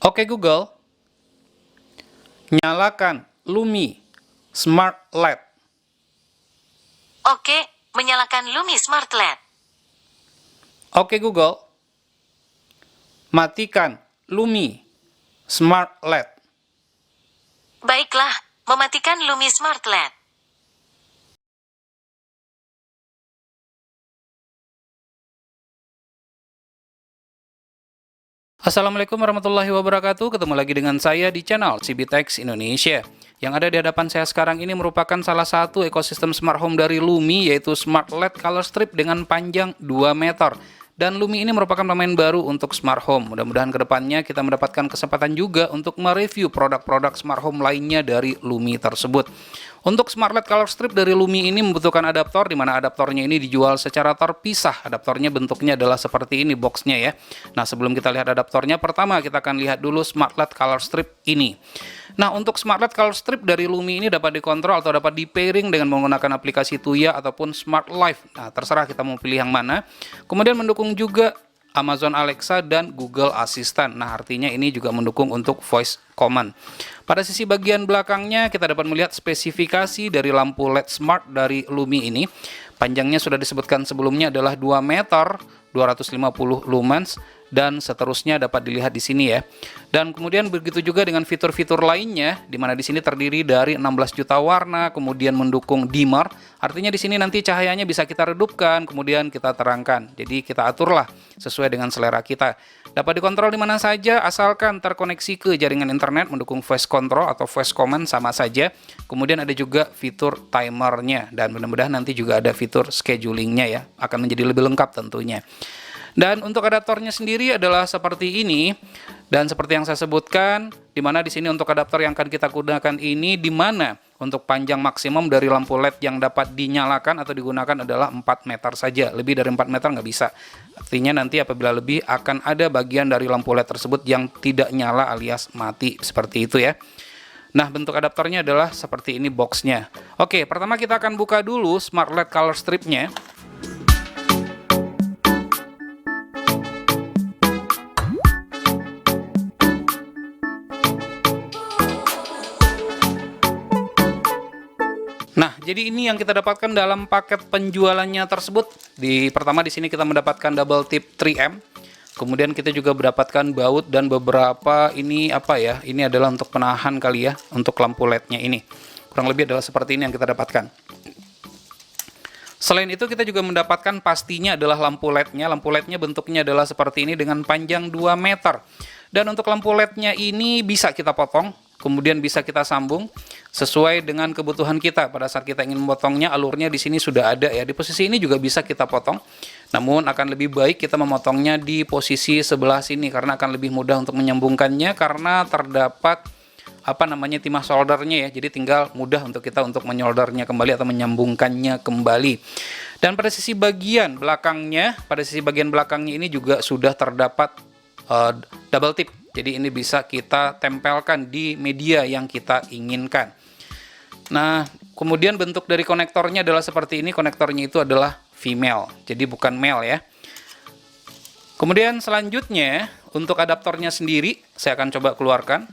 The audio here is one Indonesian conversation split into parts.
Oke Google, nyalakan Lumi Smart LED. Oke, menyalakan Lumi Smart LED. Oke Google, matikan Lumi Smart LED. Baiklah, mematikan Lumi Smart LED. Assalamualaikum warahmatullahi wabarakatuh. Ketemu lagi dengan saya di channel Cibitex Indonesia. Yang ada di hadapan saya sekarang ini merupakan salah satu ekosistem smart home dari Lumi, yaitu Smart LED Color Strip dengan panjang 2 meter. Dan Lumi ini merupakan pemain baru untuk smart home. Mudah-mudahan kedepannya kita mendapatkan kesempatan juga untuk mereview produk-produk smart home lainnya dari Lumi tersebut. Untuk Smart LED Color Strip dari Lumi ini membutuhkan adaptor, di mana adaptornya ini dijual secara terpisah. Adaptornya bentuknya adalah seperti ini boxnya ya. Nah, sebelum kita lihat adaptornya, pertama kita akan lihat dulu Smart LED Color Strip ini. Nah, untuk Smart LED Color Strip dari Lumi ini dapat dikontrol atau dapat di-pairing dengan menggunakan aplikasi Tuya ataupun Smart Life. Nah, terserah kita mau pilih yang mana. Kemudian mendukung juga Amazon Alexa dan Google Assistant. Nah, artinya ini juga mendukung untuk voice command. Pada sisi bagian belakangnya kita dapat melihat spesifikasi dari lampu LED Smart dari Lumi ini. Panjangnya sudah disebutkan sebelumnya adalah 2 meter, 250 lumens, dan seterusnya dapat dilihat di sini ya. Dan kemudian begitu juga dengan fitur-fitur lainnya, di mana di sini terdiri dari 16 juta warna, kemudian mendukung dimmer. Artinya di sini nanti cahayanya bisa kita redupkan, kemudian kita terangkan. Jadi kita aturlah sesuai dengan selera kita. Dapat dikontrol di mana saja, asalkan terkoneksi ke jaringan internet, mendukung voice control atau voice command sama saja. Kemudian ada juga fitur timernya, dan mudah-mudahan nanti juga ada fitur schedulingnya ya. Akan menjadi lebih lengkap tentunya. Dan untuk adaptornya sendiri adalah seperti ini, dan seperti yang saya sebutkan, di mana di sini untuk adaptor yang akan kita gunakan ini, di mana untuk panjang maksimum dari lampu LED yang dapat dinyalakan atau digunakan adalah 4 meter saja. Lebih dari 4 meter nggak bisa. Artinya nanti apabila lebih akan ada bagian dari lampu LED tersebut yang tidak nyala alias mati, seperti itu ya. Nah, bentuk adaptornya adalah seperti ini boxnya. Oke, pertama kita akan buka dulu Smart LED Color Stripnya. Nah, jadi ini yang kita dapatkan dalam paket penjualannya tersebut. Pertama di sini kita mendapatkan double tip 3M. Kemudian kita juga mendapatkan baut dan beberapa ini apa ya? Ini adalah untuk penahan kali ya, untuk lampu LED-nya ini. Kurang lebih adalah seperti ini yang kita dapatkan. Selain itu kita juga mendapatkan pastinya adalah lampu LED-nya. Lampu LED-nya bentuknya adalah seperti ini dengan panjang 2 meter. Dan untuk lampu LED-nya ini bisa kita potong, kemudian bisa kita sambung sesuai dengan kebutuhan kita. Pada saat kita ingin memotongnya, alurnya di sini sudah ada ya. Di posisi ini juga bisa kita potong. Namun akan lebih baik kita memotongnya di posisi sebelah sini karena akan lebih mudah untuk menyambungkannya karena terdapat timah soldernya ya. Jadi tinggal mudah untuk kita untuk menyoldernya kembali atau menyambungkannya kembali. Dan pada sisi bagian belakangnya, ini juga sudah terdapat double tip. Jadi ini bisa kita tempelkan di media yang kita inginkan. Nah, kemudian bentuk dari konektornya adalah seperti ini. Konektornya itu adalah female, jadi bukan male ya. Kemudian selanjutnya untuk adaptornya sendiri saya akan coba keluarkan.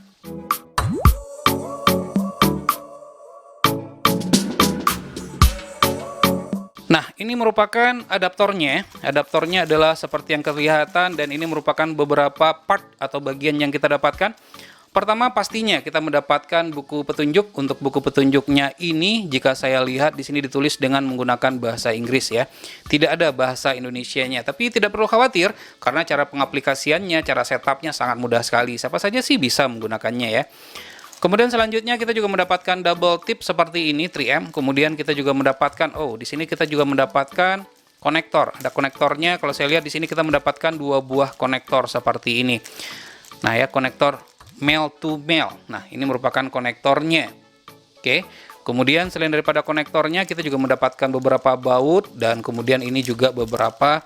Nah, ini merupakan adaptornya. Adaptornya adalah seperti yang kelihatan dan ini merupakan beberapa part atau bagian yang kita dapatkan. Pertama pastinya kita mendapatkan buku petunjuk. Untuk buku petunjuknya ini jika saya lihat di sini ditulis dengan menggunakan bahasa Inggris ya. Tidak ada bahasa Indonesianya, tapi tidak perlu khawatir karena cara pengaplikasiannya, cara setupnya sangat mudah sekali. Siapa saja sih bisa menggunakannya ya. Kemudian selanjutnya kita juga mendapatkan double tip seperti ini 3M. Kemudian kita juga mendapatkan di sini kita juga mendapatkan konektor. Ada konektornya. Kalau saya lihat di sini kita mendapatkan 2 buah konektor seperti ini. Nah ya, konektor male to male. Nah, ini merupakan konektornya. Oke. Kemudian selain daripada konektornya kita juga mendapatkan beberapa baut dan kemudian ini juga beberapa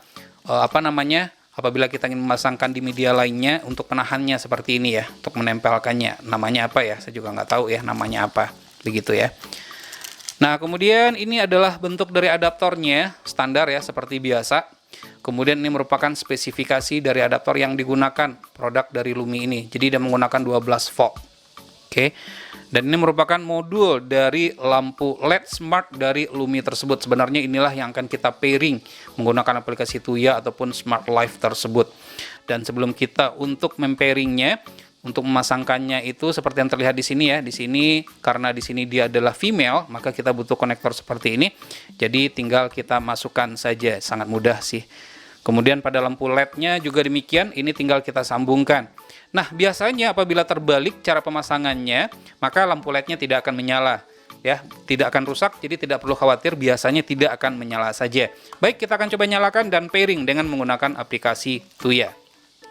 apabila kita ingin memasangkan di media lainnya untuk penahannya seperti ini ya, untuk menempelkannya. Namanya apa ya? Saya juga nggak tahu ya namanya apa. Begitu ya. Nah, kemudian ini adalah bentuk dari adaptornya, standar ya, seperti biasa. Kemudian ini merupakan spesifikasi dari adaptor yang digunakan produk dari Lumi ini. Jadi dia menggunakan 12 volt. Oke. Dan ini merupakan modul dari lampu LED smart dari Lumi tersebut. Sebenarnya inilah yang akan kita pairing menggunakan aplikasi Tuya ataupun Smart Life tersebut. Dan sebelum kita untuk mempairingnya, untuk memasangkannya itu seperti yang terlihat di sini ya. Di sini karena di sini dia adalah female, maka kita butuh konektor seperti ini. Jadi tinggal kita masukkan saja, sangat mudah sih. Kemudian pada lampu LED-nya juga demikian, ini tinggal kita sambungkan. Nah, biasanya apabila terbalik cara pemasangannya, maka lampu LED-nya tidak akan menyala. Ya, tidak akan rusak, jadi tidak perlu khawatir, biasanya tidak akan menyala saja. Baik, kita akan coba nyalakan dan pairing dengan menggunakan aplikasi Tuya.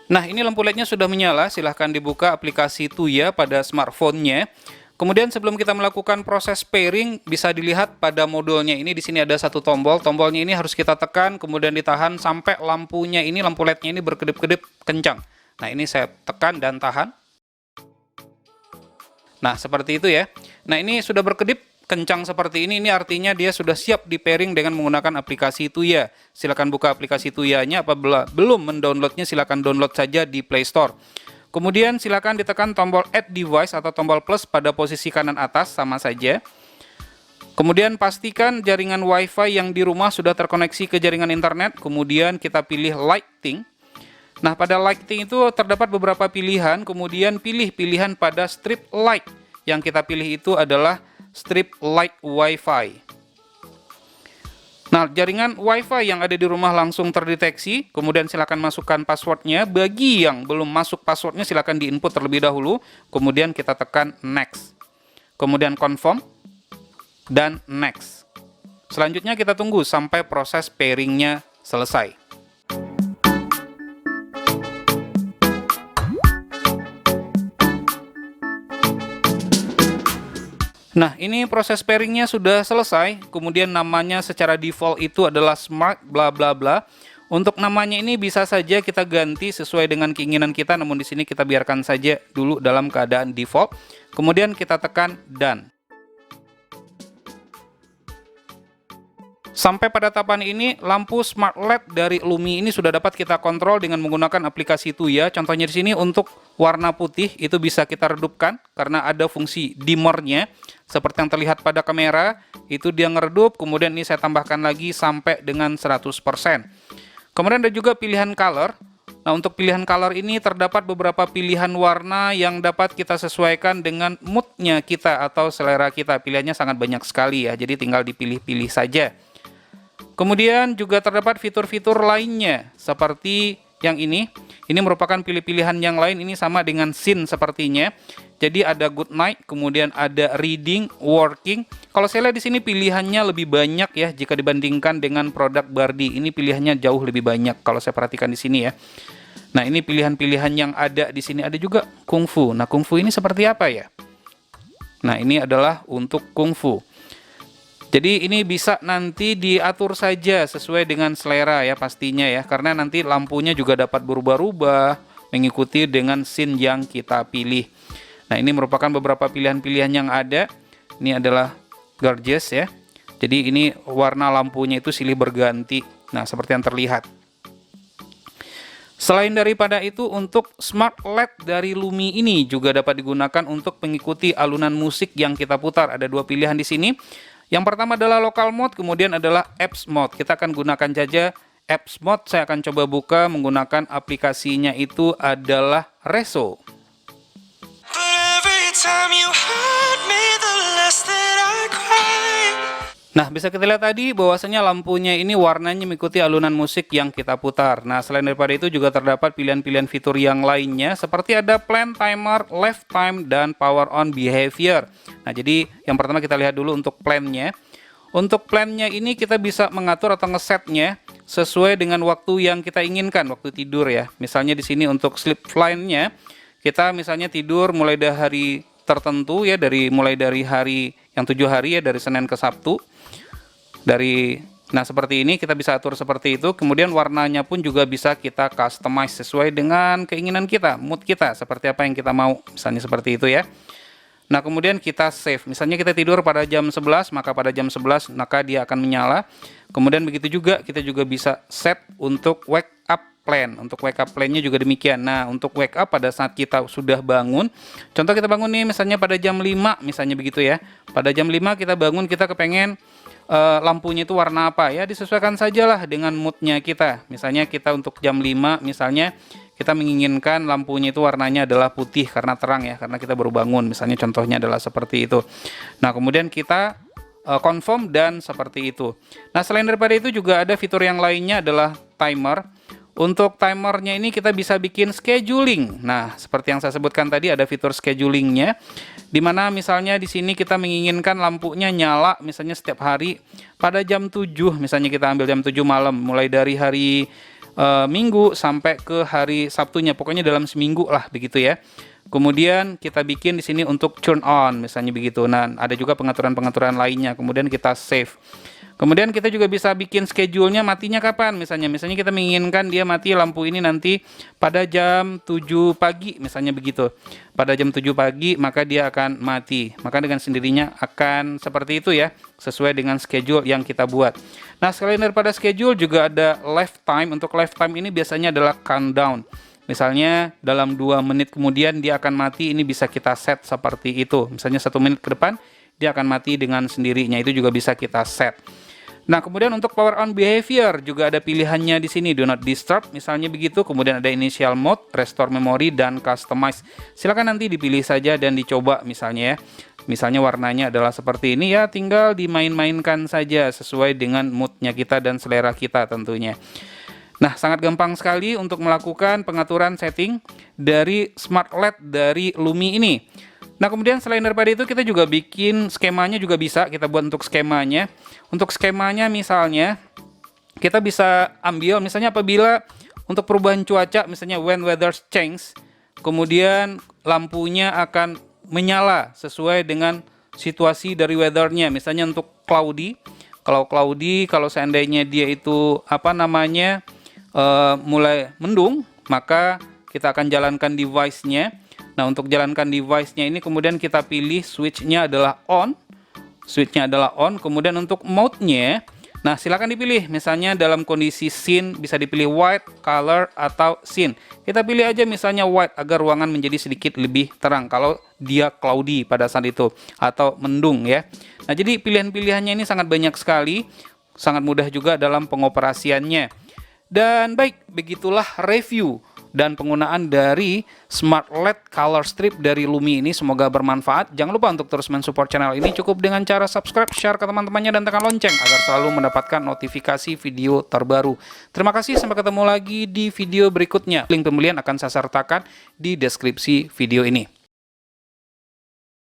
Nah, ini lampu LED-nya sudah menyala, silahkan dibuka aplikasi Tuya pada smartphone-nya. Kemudian sebelum kita melakukan proses pairing, bisa dilihat pada modulnya ini, di sini ada satu tombol. Tombolnya ini harus kita tekan, kemudian ditahan sampai lampunya ini, lampu LED-nya ini berkedip-kedip kencang. Nah, ini saya tekan dan tahan. Nah, seperti itu ya. Nah, ini sudah berkedip kencang seperti ini artinya dia sudah siap di pairing dengan menggunakan aplikasi Tuya. Silakan buka aplikasi Tuyanya, apabila belum mendownloadnya silakan download saja di Play Store. Kemudian silakan ditekan tombol Add Device atau tombol plus pada posisi kanan atas, sama saja. Kemudian pastikan jaringan WiFi yang di rumah sudah terkoneksi ke jaringan internet. Kemudian kita pilih Lighting. Nah, pada lighting itu terdapat beberapa pilihan, kemudian pilih pilihan pada strip light. Yang kita pilih itu adalah strip light WiFi. Nah, jaringan WiFi yang ada di rumah langsung terdeteksi, kemudian silakan masukkan passwordnya. Bagi yang belum masuk passwordnya, silakan diinput terlebih dahulu, kemudian kita tekan next. Kemudian confirm, dan next. Selanjutnya kita tunggu sampai proses pairingnya selesai. Nah, ini proses pairingnya sudah selesai. Kemudian namanya secara default itu adalah Smart bla bla bla. Untuk namanya ini bisa saja kita ganti sesuai dengan keinginan kita, namun di sini kita biarkan saja dulu dalam keadaan default. Kemudian kita tekan done. Sampai pada tahapan ini, lampu smart LED dari Lumi ini sudah dapat kita kontrol dengan menggunakan aplikasi Tuya. Contohnya di sini untuk warna putih itu bisa kita redupkan karena ada fungsi dimmernya. Seperti yang terlihat pada kamera, itu dia ngeredup, kemudian ini saya tambahkan lagi sampai dengan 100%. Kemudian ada juga pilihan color. Nah, untuk pilihan color ini terdapat beberapa pilihan warna yang dapat kita sesuaikan dengan moodnya kita atau selera kita. Pilihannya sangat banyak sekali ya, jadi tinggal dipilih-pilih saja. Kemudian juga terdapat fitur-fitur lainnya seperti yang ini. Ini merupakan pilih-pilihan yang lain, ini sama dengan scene sepertinya. Jadi ada good night, kemudian ada reading, working. Kalau saya lihat di sini pilihannya lebih banyak ya jika dibandingkan dengan produk Bardi. Ini pilihannya jauh lebih banyak kalau saya perhatikan di sini ya. Nah, ini pilihan-pilihan yang ada di sini, ada juga kungfu. Nah, kungfu ini seperti apa ya? Nah, ini adalah untuk kungfu. Jadi ini bisa nanti diatur saja sesuai dengan selera ya pastinya ya. Karena nanti lampunya juga dapat berubah-ubah mengikuti dengan scene yang kita pilih. Nah, ini merupakan beberapa pilihan-pilihan yang ada. Ini adalah gorgeous ya. Jadi ini warna lampunya itu silih berganti. Nah, seperti yang terlihat. Selain daripada itu, untuk smart LED dari Lumi ini juga dapat digunakan untuk mengikuti alunan musik yang kita putar. Ada dua pilihan di sini. Yang pertama adalah local mode, kemudian adalah apps mode. Kita akan gunakan saja apps mode. Saya akan coba buka menggunakan aplikasinya itu adalah Reso. Nah, bisa kita lihat tadi bahwasanya lampunya ini warnanya mengikuti alunan musik yang kita putar. Nah, selain daripada itu juga terdapat pilihan-pilihan fitur yang lainnya seperti ada plan timer, left time, dan power on behavior. Nah, jadi yang pertama kita lihat dulu untuk plannya. Untuk plannya ini kita bisa mengatur atau ngesetnya sesuai dengan waktu yang kita inginkan, waktu tidur ya. Misalnya di sini untuk sleep plan-nya, kita misalnya tidur mulai dari hari tertentu ya, mulai dari hari yang 7 hari ya, dari Senin ke Sabtu. Nah, seperti ini kita bisa atur seperti itu. Kemudian warnanya pun juga bisa kita customize sesuai dengan keinginan kita, mood kita, seperti apa yang kita mau, misalnya seperti itu ya. Nah, kemudian kita save. Misalnya kita tidur pada jam 11, maka pada jam 11 maka dia akan menyala. Kemudian begitu juga kita juga bisa set untuk wake up plan. Untuk wake up plan-nya juga demikian. Nah, untuk wake up pada saat kita sudah bangun, contoh kita bangun nih misalnya pada jam 5, misalnya begitu ya. Pada jam 5 kita bangun, kita kepengen lampunya itu warna apa ya, disesuaikan sajalah dengan moodnya kita. Misalnya kita untuk jam 5 misalnya kita menginginkan lampunya itu warnanya adalah putih karena terang ya, karena kita baru bangun, misalnya contohnya adalah seperti itu. Nah, kemudian kita confirm dan seperti itu. Nah, selain daripada itu juga ada fitur yang lainnya adalah timer. Untuk timernya ini kita bisa bikin scheduling. Nah, seperti yang saya sebutkan tadi ada fitur schedulingnya, dimana misalnya di sini kita menginginkan lampunya nyala misalnya setiap hari pada jam 7, misalnya kita ambil jam 7 malam, mulai dari hari Minggu sampai ke hari Sabtunya, pokoknya dalam seminggu lah begitu ya. Kemudian kita bikin di sini untuk turn on misalnya begitu. Nah, ada juga pengaturan-pengaturan lainnya. Kemudian kita save. Kemudian kita juga bisa bikin schedule-nya matinya kapan misalnya. Misalnya kita menginginkan dia mati lampu ini nanti pada jam 7 pagi misalnya begitu. Pada jam 7 pagi maka dia akan mati. Maka dengan sendirinya akan seperti itu ya, sesuai dengan schedule yang kita buat. Nah, selain daripada schedule juga ada lifetime. Untuk lifetime ini biasanya adalah countdown. Misalnya dalam 2 menit kemudian dia akan mati, ini bisa kita set seperti itu. Misalnya 1 menit ke depan dia akan mati dengan sendirinya, itu juga bisa kita set. Nah, kemudian untuk power on behavior juga ada pilihannya di sini, do not disturb misalnya begitu. Kemudian ada initial mode, restore memory, dan customize. Silakan nanti dipilih saja dan dicoba misalnya ya. Misalnya warnanya adalah seperti ini ya, tinggal dimain-mainkan saja sesuai dengan moodnya kita dan selera kita tentunya. Nah, sangat gampang sekali untuk melakukan pengaturan setting dari smart LED dari Lumi ini. Nah, kemudian selain daripada itu kita juga bikin skemanya juga bisa kita buat untuk skemanya. Untuk skemanya misalnya kita bisa ambil misalnya apabila untuk perubahan cuaca misalnya when weather change, kemudian lampunya akan menyala sesuai dengan situasi dari weathernya. Misalnya untuk cloudy, kalau seandainya dia itu mulai mendung, maka kita akan jalankan device-nya. Nah, untuk jalankan device-nya ini kemudian kita pilih switch-nya adalah on. Switch-nya adalah on. Kemudian untuk mode-nya, nah silakan dipilih. Misalnya dalam kondisi scene bisa dipilih white, color, atau scene. Kita pilih aja misalnya white agar ruangan menjadi sedikit lebih terang kalau dia cloudy pada saat itu atau mendung ya. Nah, jadi pilihan-pilihannya ini sangat banyak sekali, sangat mudah juga dalam pengoperasiannya. Dan baik, begitulah review dan penggunaan dari Smart LED Color Strip dari Lumi ini. Semoga bermanfaat. Jangan lupa untuk terus mensupport channel ini cukup dengan cara subscribe, share ke teman-temannya, dan tekan lonceng agar selalu mendapatkan notifikasi video terbaru. Terima kasih, sampai ketemu lagi di video berikutnya. Link pembelian akan saya sertakan di deskripsi video ini.